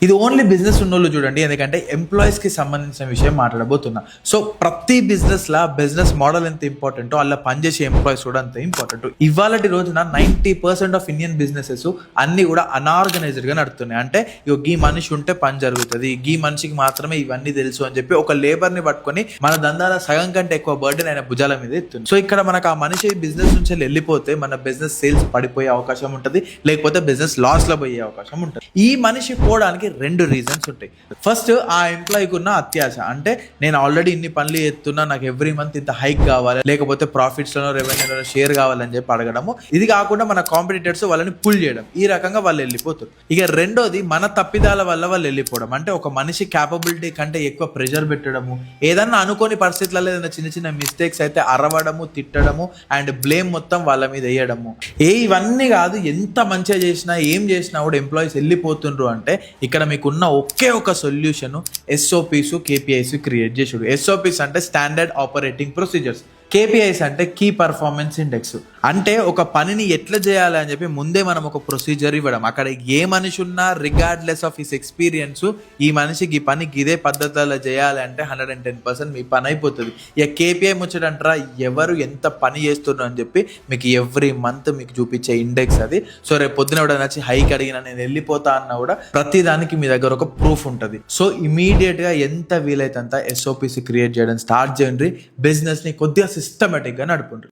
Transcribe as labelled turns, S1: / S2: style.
S1: ఇది only business ఉన్నోళ్ళు చూడండి, ఎందుకంటే ఎంప్లాయీస్ కి సంబంధించిన విషయం మాట్లాడబోతున్నా. సో ప్రతి బిజినెస్ లా బిజినెస్ మోడల్ ఎంత ఇంపార్టెంటో అలా పనిచేసే ఎంప్లాయీస్ కూడా అంత ఇంపార్టెంట్. ఇవాళటి రోజున 90% ఆఫ్ ఇండియన్ బిజినెసెస్ అన్ని కూడా అన్ఆర్గనైజ్డ్ గా నడుస్తున్నాయి. అంటే ఈ మనిషి ఉంటే పని జరుగుతుంది, ఈ మనిషికి మాత్రమే ఇవన్నీ తెలుసు అని చెప్పి ఒక లేబర్ ని పట్టుకొని మన దందాల సగం కంటే ఎక్కువ బర్డెన్ ఆయన భుజాల మీద ఎత్తుంది. సో ఇక్కడ మనకు ఆ మనిషి బిజినెస్ నుంచి వెళ్ళిపోతే మన బిజినెస్ సేల్స్ పడిపోయే అవకాశం ఉంటుంది, లేకపోతే బిజినెస్ లాస్ లో పోయే అవకాశం ఉంటుంది. ఈ మనిషి పోవడానికి 2 రీజన్స్ ఉంటాయి. ఫస్ట్, ఆ ఎంప్లాయీకి ఉన్న అత్యాశ. అంటే నేను ఆల్రెడీ ఇన్ని పనులు చేస్తున్నా, నాకు ఎవ్రీ మంత్ ఇంత హైక్ కావాలి, లేకపోతే ప్రాఫిట్స్ లోనో రెవెన్యూలో షేర్ కావాలని చెప్పి అడగడము. ఇది కాకుండా మన కాంపిటీటర్స్ వాళ్ళని పుల్ చేయడం, ఈ రకంగా వాళ్ళు వెళ్ళిపోతారు. ఇక రెండోది, మన తప్పిదాల వల్ల వాళ్ళు వెళ్ళిపోవడం. అంటే ఒక మనిషి క్యాపబిలిటీ కంటే ఎక్కువ ప్రెషర్ పెట్టడము, ఏదన్నా అనుకోని పరిస్థితులలో ఏదైనా చిన్న చిన్న మిస్టేక్స్ అయితే అరవడము, తిట్టడము అండ్ బ్లేమ్ మొత్తం వాళ్ళ మీద వేయడము. ఇవన్నీ కాదు, ఎంత మంచిగా చేసినా ఏం చేసినా కూడా ఎంప్లాయీస్ వెళ్ళిపోతుండ్రు అంటే ఇక్కడ మీకున్న ఒకే ఒక సొల్యూషన్ ఎస్ఓపిస్, కేపీఐస్ క్రియేట్ చేసుడు. ఎస్ఓపిస్ అంటే స్టాండర్డ్ ఆపరేటింగ్ ప్రొసీజర్స్, కేపీఐస్ అంటే కీ పర్ఫార్మెన్స్ ఇండెక్స్. అంటే ఒక పనిని ఎట్లా చేయాలి అని చెప్పి ముందే మనం ఒక ప్రొసీజర్ ఇవ్వడం. అక్కడ ఏ మనిషి ఉన్నా రిగార్డ్లెస్ ఆఫ్ హిస్ ఎక్స్పీరియన్స్, ఈ మనిషికి ఈ పనికి ఇదే పద్ధతిలో చేయాలి అంటే 110% మీ పని అయిపోతుంది. ఇక కేపీఐ ముచ్చటంటారా, ఎవరు ఎంత పని చేస్తున్నారు అని చెప్పి మీకు ఎవ్రీ మంత్ మీకు చూపించే ఇండెక్స్ అది. సో రేపు పొద్దున ఎవడైనా వచ్చి హైక్ అడిగినా నేను వెళ్ళిపోతా అన్నా కూడా ప్రతి దానికి మీ దగ్గర ఒక ప్రూఫ్ ఉంటుంది. సో ఇమీడియట్ గా ఎంత వీలైతే అంత ఎస్ఓపిసి క్రియేట్ చేయడం స్టార్ట్ చేయండి. బిజినెస్ ని కొద్దిగా సిస్టమేటిక్ గా నడుపుండ్రి.